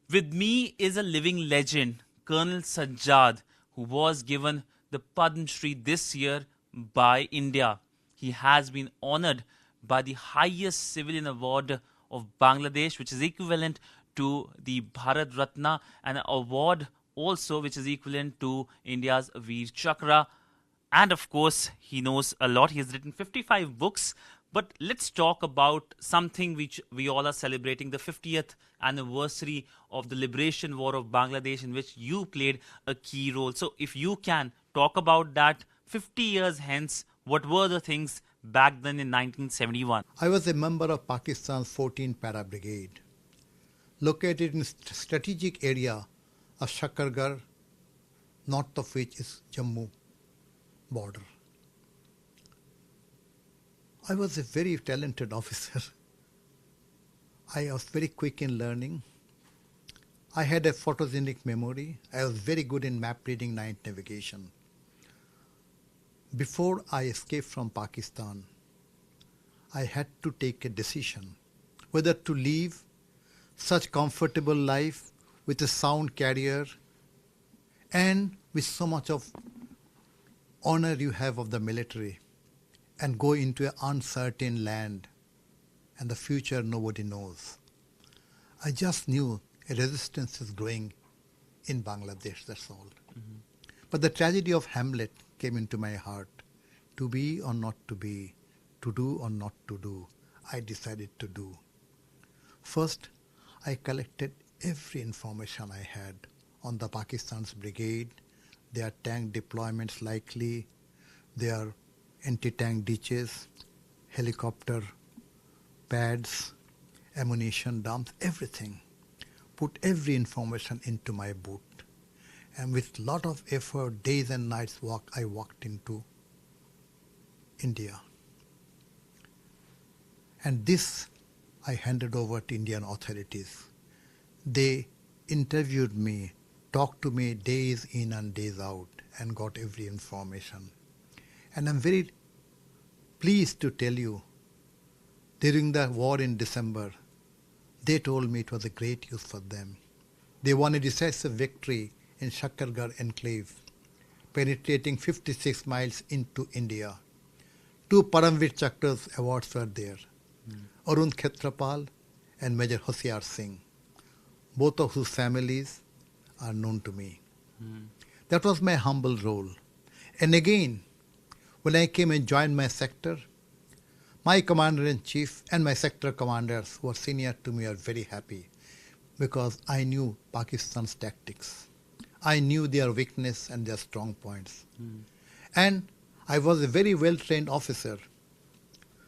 With me is a living legend, Colonel Sajjad, who was given the Padma Shri this year by India. He has been honored by the highest civilian award of Bangladesh, which is equivalent to the Bharat Ratna, and an award also which is equivalent to India's Veer Chakra. And of course, he knows a lot. He has written 55 books. But let's talk about something which we all are celebrating, the 50th anniversary of the liberation war of Bangladesh, in which you played a key role. So if you can talk about that 50 years hence, what were the things back then in 1971? I was a member of Pakistan's 14th Para Brigade, located in a strategic area of Shakargarh, north of which is Jammu border. I was a very talented officer. I was very quick in learning. I had a photogenic memory. I was very good in map reading, night navigation. Before I escaped from Pakistan, I had to take a decision whether to live such comfortable life with a sound career and with so much of honor you have of the military, and go into an uncertain land and the future nobody knows. I just knew a resistance is growing in Bangladesh, that's all. Mm-hmm. But the tragedy of Hamlet came into my heart. To be or not to be, to do or not to do, I decided to do. First, I collected every information I had on the Pakistan's brigade, their tank deployments likely, their anti-tank ditches, helicopter pads, ammunition dumps, everything. Put every information into my boot. And with lot of effort, days and nights walk, I walked into India. And this I handed over to Indian authorities. They interviewed me, talked to me days in and days out, and got every information. And I'm very pleased to tell you, during the war in December, they told me it was a great use for them. They won a decisive victory in Shakargarh enclave, penetrating 56 miles into India. 2 Paramveer Chakras awards were there. Arun Khetrapal and Major Hoshiar Singh, both of whose families are known to me. That was my humble role. And again, when I came and joined my sector, my commander-in-chief and my sector commanders who were senior to me are very happy because I knew Pakistan's tactics. I knew their weakness and their strong points. And I was a very well-trained officer.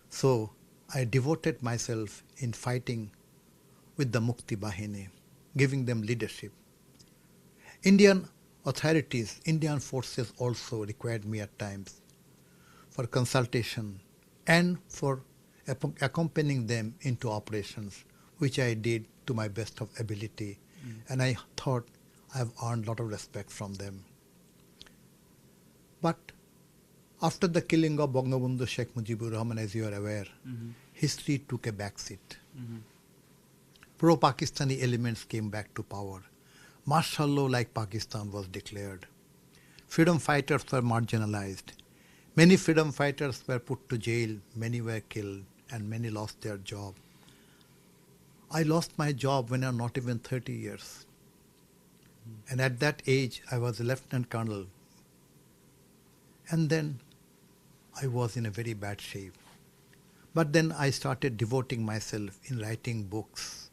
So I devoted myself in fighting with the Mukti Bahini, giving them leadership. Indian authorities, Indian forces also required me at times for consultation and for accompanying them into operations, which I did to my best of ability. And I thought I have earned a lot of respect from them. But after the killing of Bangabandhu Sheikh Mujibur Rahman, as you are aware, history took a backseat. Pro-Pakistani elements came back to power. Martial law like Pakistan was declared. Freedom fighters were marginalized. Many freedom fighters were put to jail, many were killed, and many lost their job. I lost my job when I was not even 30 years. And at that age, I was a lieutenant colonel. And then I was in a very bad shape. But then I started devoting myself in writing books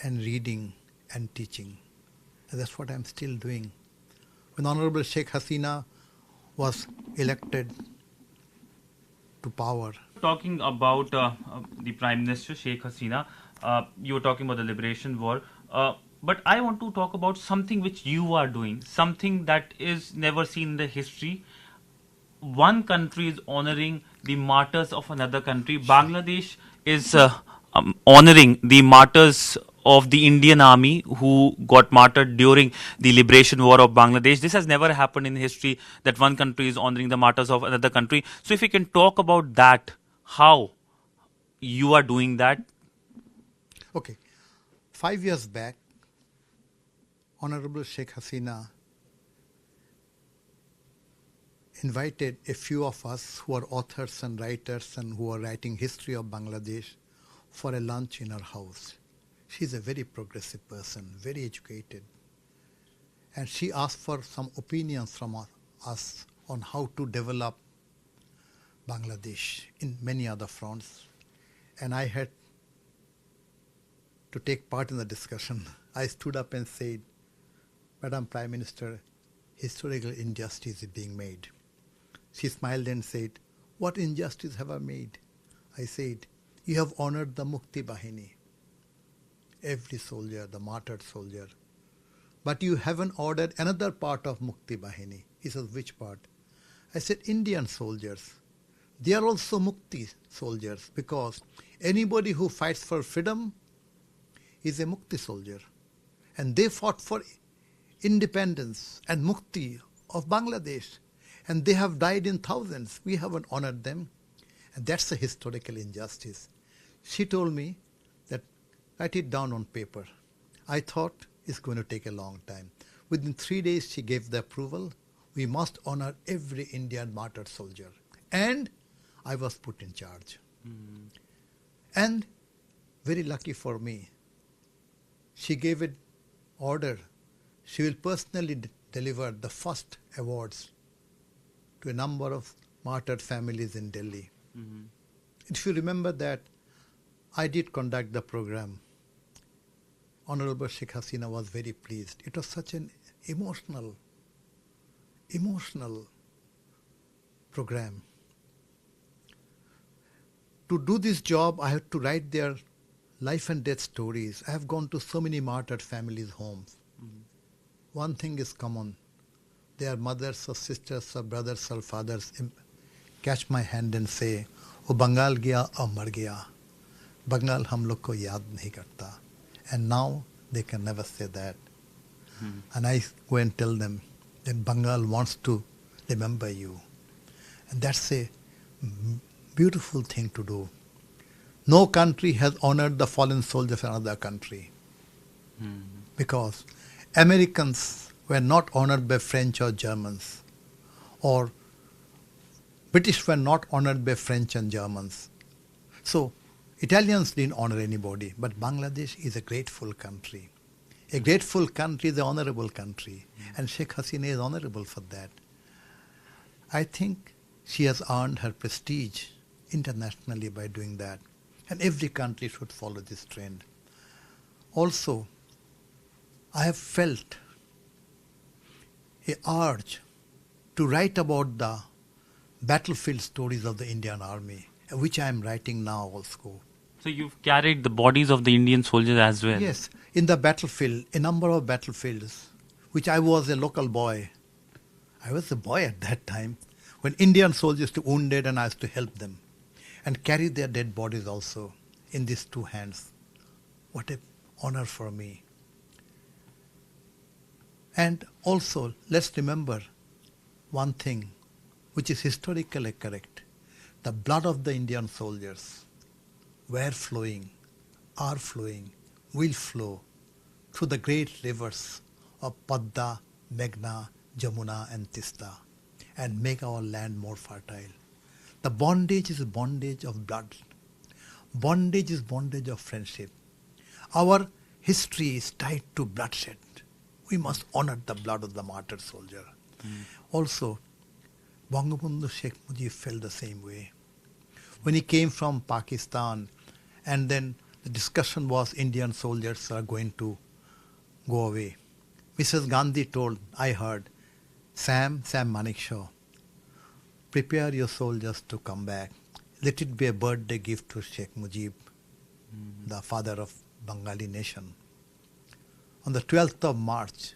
and reading and teaching. And that's what I'm still doing. When Honorable Sheikh Hasina was elected to power. Talking about the Prime Minister Sheikh Hasina, you were talking about the liberation war. But I want to talk about something which you are doing, something that is never seen in the history. One country is honoring the martyrs of another country. Bangladesh is honoring the martyrs of the Indian army who got martyred during the liberation war of Bangladesh. This has never happened in history, that one country is honoring the martyrs of another country. So if you can talk about that, how you are doing that. Okay. 5 years back, Honorable Sheikh Hasina invited a few of us who are authors and writers and who are writing history of Bangladesh for a lunch in her house. She's a very progressive person, very educated. And she asked for some opinions from us on how to develop Bangladesh in many other fronts. And I had to take part in the discussion. I stood up and said, Madam Prime Minister, historical injustice is being made. She smiled and said, what injustice have I made? I said, you have honored the Mukti Bahini, every soldier, the martyred soldier. But you haven't ordered another part of Mukti Bahini. He says, which part? I said, Indian soldiers. They are also Mukti soldiers because anybody who fights for freedom is a Mukti soldier. And they fought for independence and Mukti of Bangladesh. And they have died in thousands. We haven't honored them. And that's a historical injustice. She told me that write it down on paper. I thought it's going to take a long time. Within 3 days, she gave the approval. We must honor every Indian martyred soldier. And I was put in charge. And very lucky for me, she gave an order. She will personally deliver the first awards to a number of martyred families in Delhi. If you remember that, I did conduct the program. Honorable Sheikh Hasina was very pleased. It was such an emotional program. To do this job, I had to write their life and death stories. I have gone to so many martyred families' homes. One thing is common. Their mothers or sisters or brothers or fathers catch my hand and say, "Oh, Bengal gaya or mar gaya. Bengal hum log ko yaad nahi karta." And now they can never say that. And I go and tell them that Bengal wants to remember you. And that's a beautiful thing to do. No country has honored the fallen soldiers of another country. Because Americans were not honored by French or Germans, or British were not honored by French and Germans. So Italians didn't honor anybody, but Bangladesh is a grateful country. A grateful country is an honorable country, and Sheikh Hasina is honorable for that. I think she has earned her prestige internationally by doing that, and every country should follow this trend. Also, I have felt an urge to write about the battlefield stories of the Indian Army, which I am writing now also. So you've carried the bodies of the Indian soldiers as well? Yes, in the battlefield, a number of battlefields, which I was a local boy. I was a boy at that time, when Indian soldiers were wounded and I used to help them and carry their dead bodies also in these two hands. What an honor for me. And also, let's remember one thing which is historically correct. The blood of the Indian soldiers were flowing, are flowing, will flow through the great rivers of Padma, Meghna, Jamuna and Tista and make our land more fertile. The bondage is bondage of blood. Bondage is bondage of friendship. Our history is tied to bloodshed. We must honor the blood of the martyred soldier. Also, Bangabandhu Sheikh Mujib felt the same way. When he came from Pakistan, and then the discussion was Indian soldiers are going to go away. Mrs. Gandhi told, I heard, Sam Manekshaw, prepare your soldiers to come back. Let it be a birthday gift to Sheikh Mujib, the father of Bengali nation. On the 12th of March,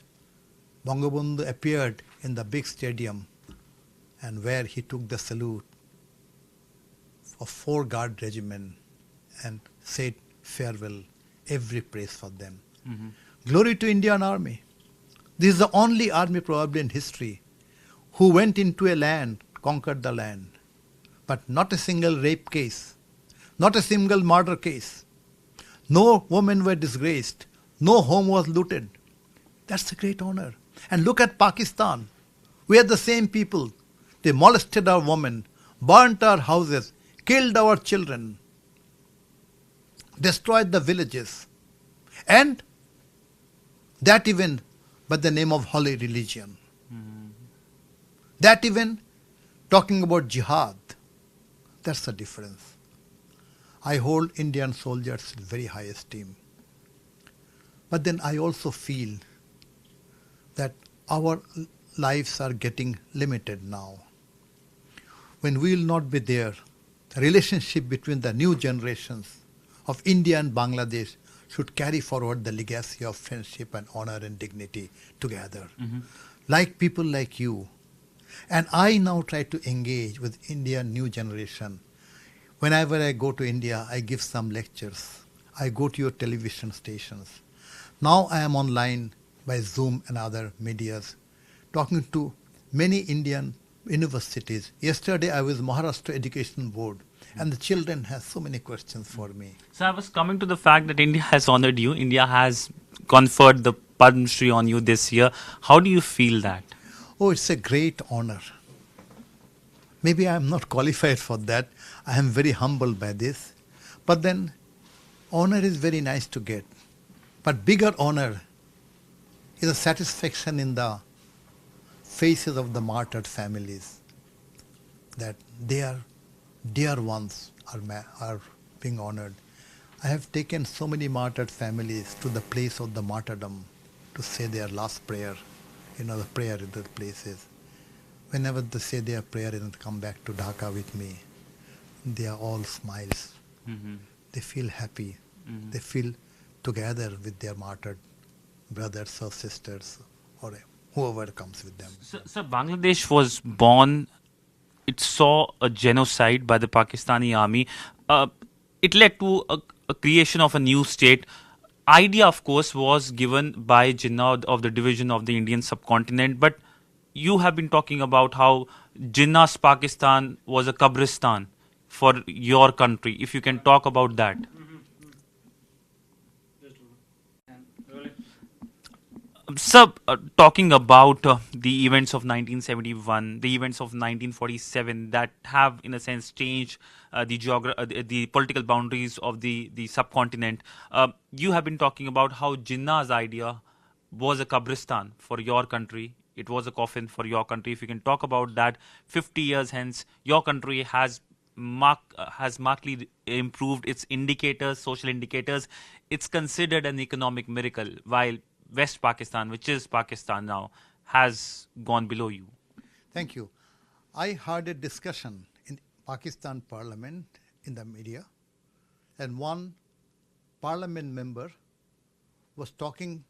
Bangabandhu appeared in the big stadium and where he took the salute of 4 guard regiment and said farewell, every praise for them. Glory to Indian Army. This is the only army probably in history who went into a land, conquered the land, but not a single rape case, not a single murder case. No women were disgraced, no home was looted. That's a great honor. And look at Pakistan. We are the same people. They molested our women, burnt our houses, killed our children, destroyed the villages. And that even by the name of holy religion. That even talking about jihad. That's the difference. I hold Indian soldiers in very high esteem. But then I also feel that our lives are getting limited now. When we will not be there, the relationship between the new generations of India and Bangladesh should carry forward the legacy of friendship and honor and dignity together. Like people like you. And I now try to engage with Indian new generation. Whenever I go to India, I give some lectures. I go to your television stations. Now I am online by Zoom and other medias, talking to many Indian universities. Yesterday I was Maharashtra Education Board, and the children have so many questions for me. So I was coming to the fact that India has honored you. India has conferred the Padma Shri on you this year. How do you feel that? Oh, it's a great honor. Maybe I am not qualified for that. I am very humbled by this. But then, honor is very nice to get. But bigger honor is a satisfaction in the faces of the martyred families, that their dear ones are being honored. I have taken so many martyred families to the place of the martyrdom to say their last prayer, the prayer in the places. Whenever they say their prayer and come back to Dhaka with me, they are all smiles. They feel happy. They feel together with their martyred brothers or sisters or whoever comes with them. So Bangladesh was born, it saw a genocide by the Pakistani army. It led to a creation of a new state. Idea, of course, was given by Jinnah of the division of the Indian subcontinent, but you have been talking about how Jinnah's Pakistan was a Kabristan for your country. If you can talk about that. Sir, talking about the events of 1971, the events of 1947 that have, in a sense, changed the political boundaries of the subcontinent, you have been talking about how Jinnah's idea was a Kabristan for your country. It was a coffin for your country. If you can talk about that, 50 years hence, your country has markedly improved its indicators, social indicators. It's considered an economic miracle, while West Pakistan, which is Pakistan now, has gone below you. Thank you. I heard a discussion in Pakistan Parliament in the media, and one Parliament member was talking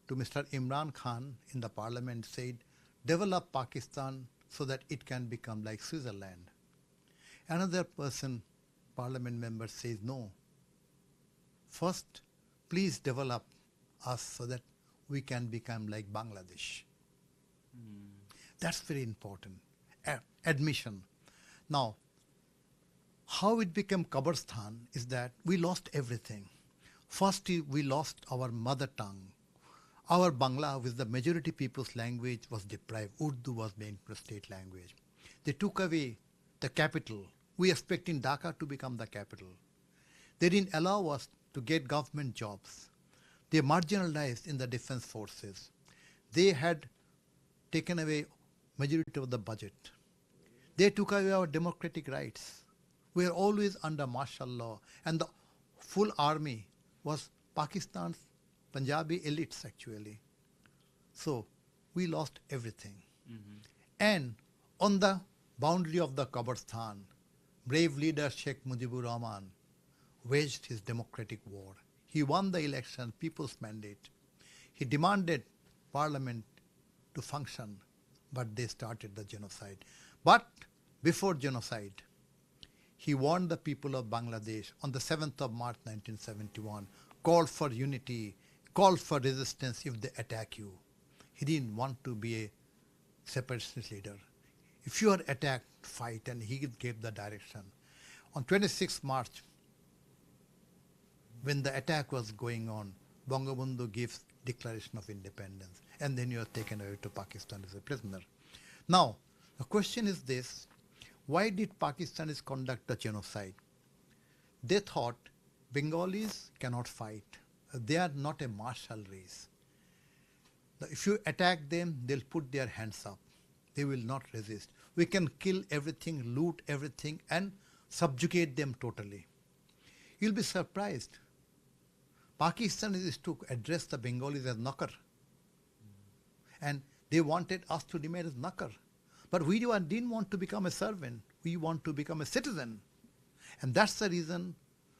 to Mr. Imran Khan in the Parliament, said, develop Pakistan so that it can become like Switzerland. Another person, Parliament member, says, no. First, please develop us so that we can become like Bangladesh. That's very important. Admission. Now, how it became Kabristan is that we lost everything. First, we lost our mother tongue. Our Bangla, with the majority people's language, was deprived. Urdu was made the state language. They took away the capital. We expecting Dhaka to become the capital. They didn't allow us to get government jobs. They marginalized in the defense forces. They had taken away majority of the budget. They took away our democratic rights. We are always under martial law, and the full army was Pakistan's Punjabi elites actually. So we lost everything. And on the boundary of the Kabristan, brave leader Sheikh Mujibur Rahman waged his democratic war. He won the election, people's mandate. He demanded parliament to function, but they started the genocide. But before genocide, he warned the people of Bangladesh on the 7th of March 1971, called for unity, called for resistance if they attack you. He didn't want to be a separatist leader. If you are attacked, fight, and he gave the direction. On 26th March, when the attack was going on, Bangabandhu Declaration of Independence. And then you are taken away to Pakistan as a prisoner. Now, the question is this: why did Pakistanis conduct a genocide? They thought Bengalis cannot fight. They are not a martial race. If you attack them, they'll put their hands up. They will not resist. We can kill everything, loot everything, and subjugate them totally. You'll be surprised. Pakistan is to address the Bengalis as Nakar. And they wanted us to remain as Nakar. But we didn't want to become a servant. We want to become a citizen. And that's the reason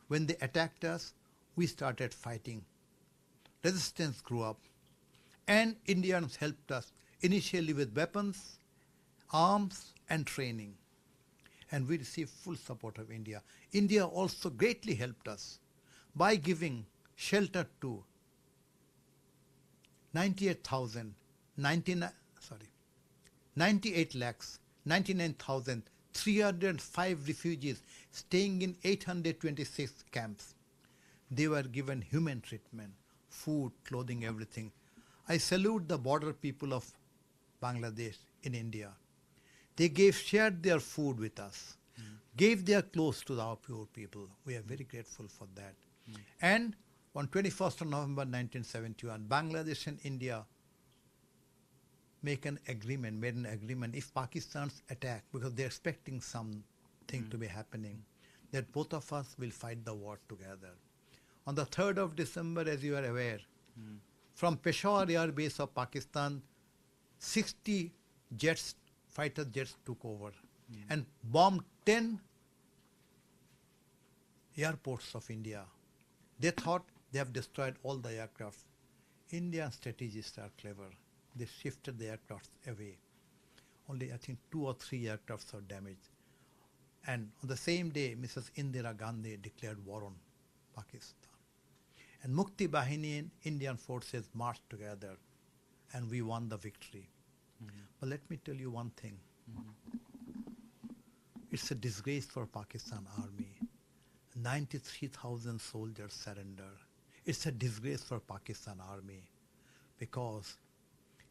when they attacked us, we started fighting. Resistance grew up. And Indians helped us initially with weapons, arms, and training. And we received full support of India. India also greatly helped us by giving shelter to 98 lakhs, 99,305 refugees staying in 826 camps. They were given human treatment, food, clothing, everything. I salute the border people of Bangladesh in India. They shared their food with us, gave their clothes to our poor people. We are very grateful for that. And on 21st of November 1971, Bangladesh and India made an agreement. If Pakistan's attack, because they're expecting something to be happening, that both of us will fight the war together. On the 3rd of December, as you are aware, from Peshawar Air Base of Pakistan, 60 fighter jets took over and bombed 10 airports of India. They thought they have destroyed all the aircraft. Indian strategists are clever. They shifted the aircraft away. Only I think 2 or 3 aircrafts are damaged. And on the same day, Mrs. Indira Gandhi declared war on Pakistan. And Mukti Bahini and Indian forces marched together and we won the victory. But let me tell you one thing. It's a disgrace for Pakistan army. 93,000 soldiers surrender. It's a disgrace for Pakistan army because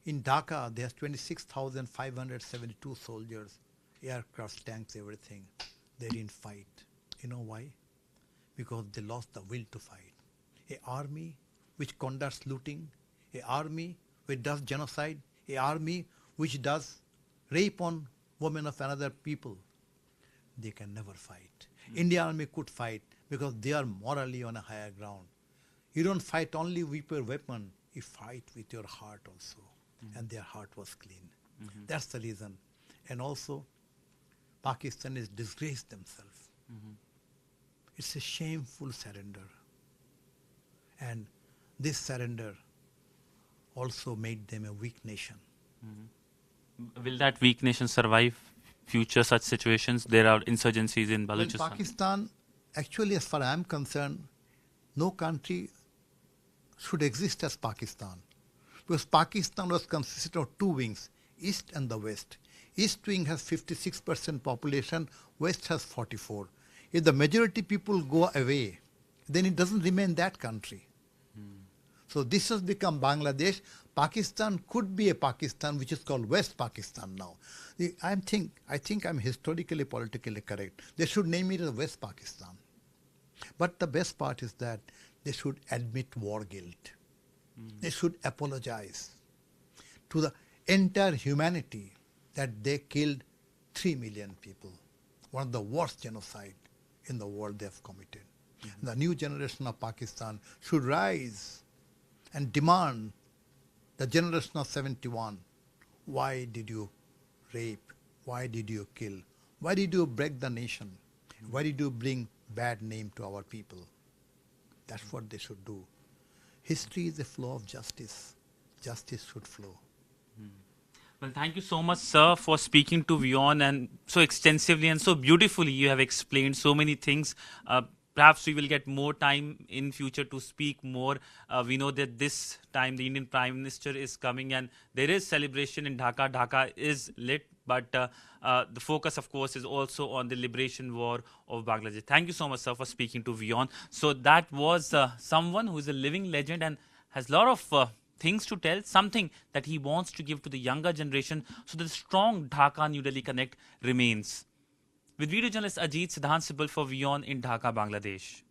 in Dhaka there's 26,572 soldiers, aircraft, tanks, everything. They didn't fight. You know why? Because they lost the will to fight. An army which conducts looting, an army which does genocide, an army which does rape on women of another people, they can never fight. Indian army could fight because they are morally on a higher ground. You don't fight only with your weapon, you fight with your heart also. And their heart was clean. That's the reason. And also, Pakistanis disgraced themselves. It's a shameful surrender. And this surrender also made them a weak nation. Will that weak nation survive future such situations? There are insurgencies in Balochistan. Well, Pakistan, actually, as far as I'm concerned, no country should exist as Pakistan. Because Pakistan was consisted of 2 wings, East and the West. East wing has 56% population, West has 44%. If the majority people go away, then it doesn't remain that country. So this has become Bangladesh. Pakistan could be a Pakistan which is called West Pakistan now. I think I'm historically, politically correct. They should name it as West Pakistan. But the best part is that they should admit war guilt. They should apologize to the entire humanity that they killed 3 million people. One of the worst genocide in the world they have committed. The new generation of Pakistan should rise and demand the generation of 71. Why did you rape? Why did you kill? Why did you break the nation? Why did you bring bad name to our people? That's what they should do. History is a flow of justice. Justice should flow. Well, thank you so much, sir, for speaking to WION and so extensively and so beautifully. You have explained so many things. Perhaps we will get more time in future to speak more. We know that this time the Indian Prime Minister is coming and there is celebration in Dhaka. Dhaka is lit, but the focus, of course, is also on the liberation war of Bangladesh. Thank you so much, sir, for speaking to WION. So that was someone who is a living legend and has a lot of things to tell, something that he wants to give to the younger generation so that the strong Dhaka-New Delhi connect remains. With video journalist Ajit Siddhant Sibal for WION in Dhaka, Bangladesh.